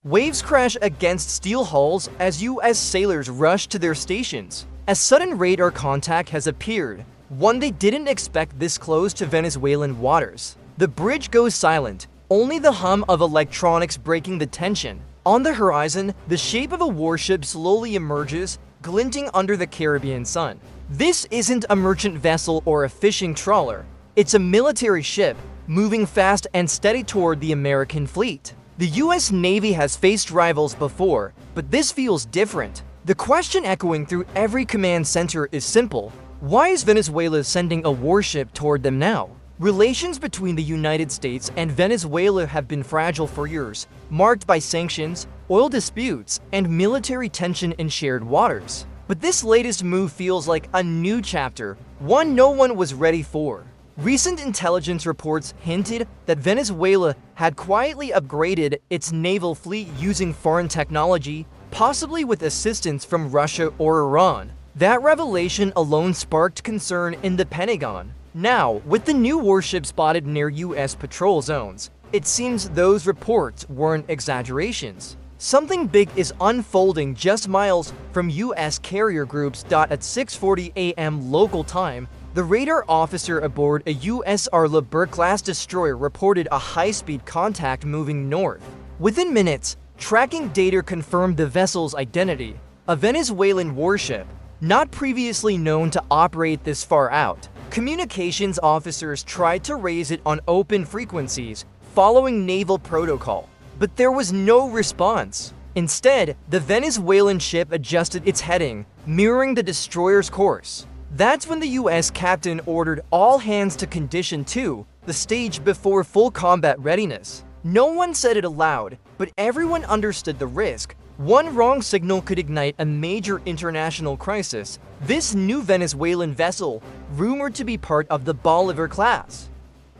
Waves crash against steel hulls as U.S. sailors rush to their stations. A sudden radar contact has appeared, one they didn't expect this close to Venezuelan waters. The bridge goes silent, only the hum of electronics breaking the tension. On the horizon, the shape of a warship slowly emerges, glinting under the Caribbean sun. This isn't a merchant vessel or a fishing trawler. It's a military ship, moving fast and steady toward the American fleet. The U.S. Navy has faced rivals before, but this feels different. The question echoing through every command center is simple: why is Venezuela sending a warship toward them now? Relations between the United States and Venezuela have been fragile for years, marked by sanctions, oil disputes, and military tension in shared waters. But this latest move feels like a new chapter, one no one was ready for. Recent intelligence reports hinted that Venezuela had quietly upgraded its naval fleet using foreign technology, possibly with assistance from Russia or Iran. That revelation alone sparked concern in the Pentagon. Now, with the new warship spotted near U.S. patrol zones, it seems those reports weren't exaggerations. Something big is unfolding just miles from U.S. carrier groups. At 6:40 a.m. local time, the radar officer aboard a U.S. Burke-class destroyer reported a high-speed contact moving north. Within minutes, tracking data confirmed the vessel's identity: a Venezuelan warship, not previously known to operate this far out. Communications officers tried to raise it on open frequencies, following naval protocol, but there was no response. Instead, the Venezuelan ship adjusted its heading, mirroring the destroyer's course. That's when the U.S. captain ordered all hands to Condition 2, the stage before full combat readiness. No one said it aloud, but everyone understood the risk. One wrong signal could ignite a major international crisis. This new Venezuelan vessel, rumored to be part of the Bolivar class,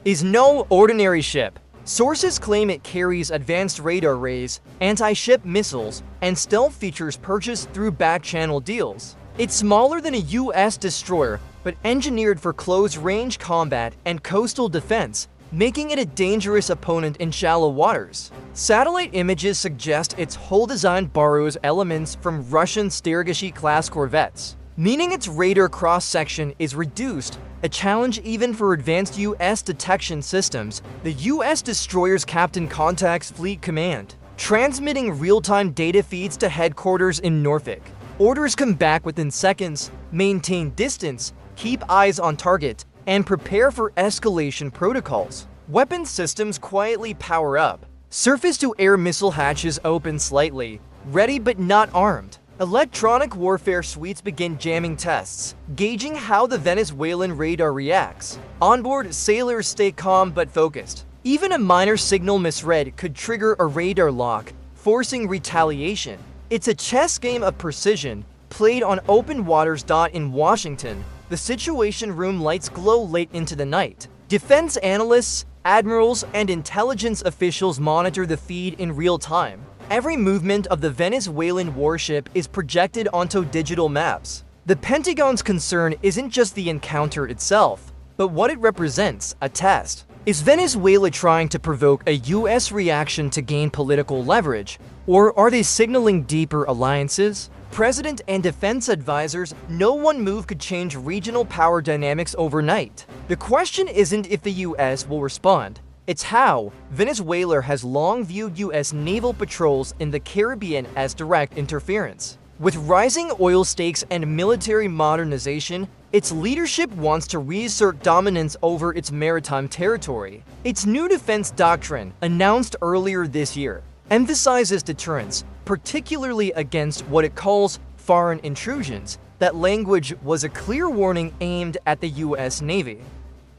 is no ordinary ship. Sources claim it carries advanced radar arrays, anti-ship missiles, and stealth features purchased through back-channel deals. It's smaller than a U.S. destroyer, but engineered for close-range combat and coastal defense, making it a dangerous opponent in shallow waters. Satellite images suggest its hull design borrows elements from Russian Stergoshy-class corvettes, meaning its radar cross-section is reduced, a challenge even for advanced U.S. detection systems. The U.S. destroyer's captain contacts Fleet Command, transmitting real-time data feeds to headquarters in Norfolk. Orders come back within seconds: maintain distance, keep eyes on target, and prepare for escalation protocols. Weapon systems quietly power up. Surface-to-air missile hatches open slightly, ready but not armed. Electronic warfare suites begin jamming tests, gauging how the Venezuelan radar reacts. Onboard, sailors stay calm but focused. Even a minor signal misread could trigger a radar lock, forcing retaliation. It's a chess game of precision, played on open waters. In Washington, the Situation Room lights glow late into the night. Defense analysts, admirals, and intelligence officials monitor the feed in real time. Every movement of the Venezuelan warship is projected onto digital maps. The Pentagon's concern isn't just the encounter itself, but what it represents: a test. Is Venezuela trying to provoke a U.S. reaction to gain political leverage, or are they signaling deeper alliances? President and defense advisors, no one move could change regional power dynamics overnight. The question isn't if the U.S. will respond, it's how. Venezuela has long viewed U.S. naval patrols in the Caribbean as direct interference. With rising oil stakes and military modernization, its leadership wants to reassert dominance over its maritime territory. Its new defense doctrine, announced earlier this year, emphasizes deterrence, particularly against what it calls foreign intrusions. That language was a clear warning aimed at the U.S. Navy.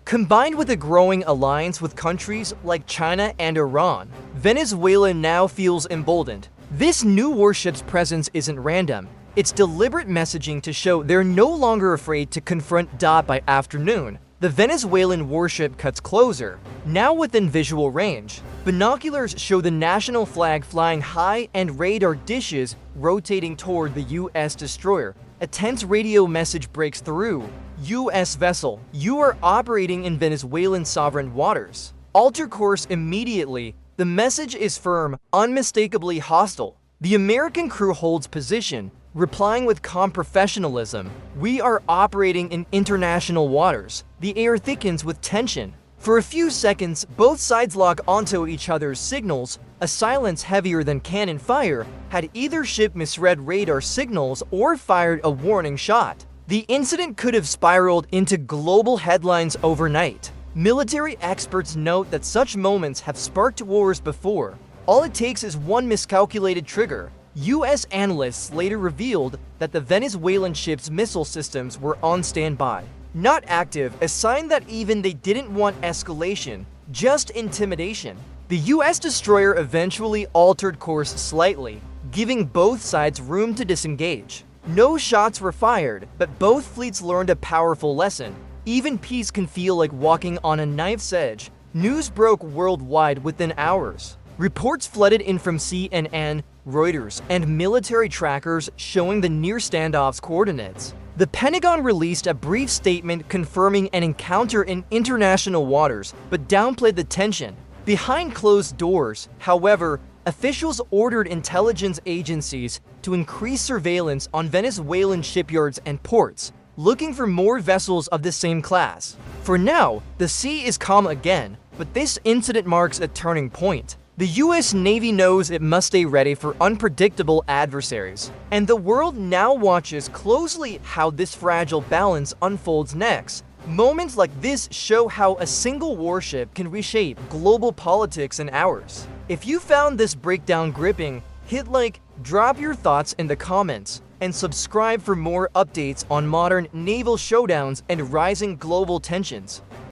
Combined with a growing alliance with countries like China and Iran, Venezuela now feels emboldened. This new warship's presence isn't random. It's deliberate messaging to show they're no longer afraid to confront. By afternoon, the Venezuelan warship cuts closer, now within visual range. Binoculars show the national flag flying high and radar dishes rotating toward the U.S. destroyer. A tense radio message breaks through: U.S. vessel, you are operating in Venezuelan sovereign waters. Alter course immediately. The message is firm, unmistakably hostile. The American crew holds position, replying with calm professionalism. "We are operating in international waters." The air thickens with tension. For a few seconds, both sides lock onto each other's signals. A silence heavier than cannon fire had either ship misread radar signals or fired a warning shot. The incident could have spiraled into global headlines overnight. Military experts note that such moments have sparked wars before. All it takes is one miscalculated trigger. US analysts later revealed that the Venezuelan ship's missile systems were on standby, not active, a sign that even they didn't want escalation, just intimidation. The US destroyer eventually altered course slightly, giving both sides room to disengage. No shots were fired, but both fleets learned a powerful lesson. Even peace can feel like walking on a knife's edge. News broke worldwide within hours. Reports flooded in from CNN, Reuters, and military trackers showing the near standoff's coordinates. The Pentagon released a brief statement confirming an encounter in international waters, but downplayed the tension. Behind closed doors, however, officials ordered intelligence agencies to increase surveillance on Venezuelan shipyards and ports, looking for more vessels of the same class. For now, the sea is calm again, but this incident marks a turning point. The US Navy knows it must stay ready for unpredictable adversaries, and the world now watches closely how this fragile balance unfolds next. Moments like this show how a single warship can reshape global politics in hours. If you found this breakdown gripping, hit like, drop your thoughts in the comments, and subscribe for more updates on modern naval showdowns and rising global tensions.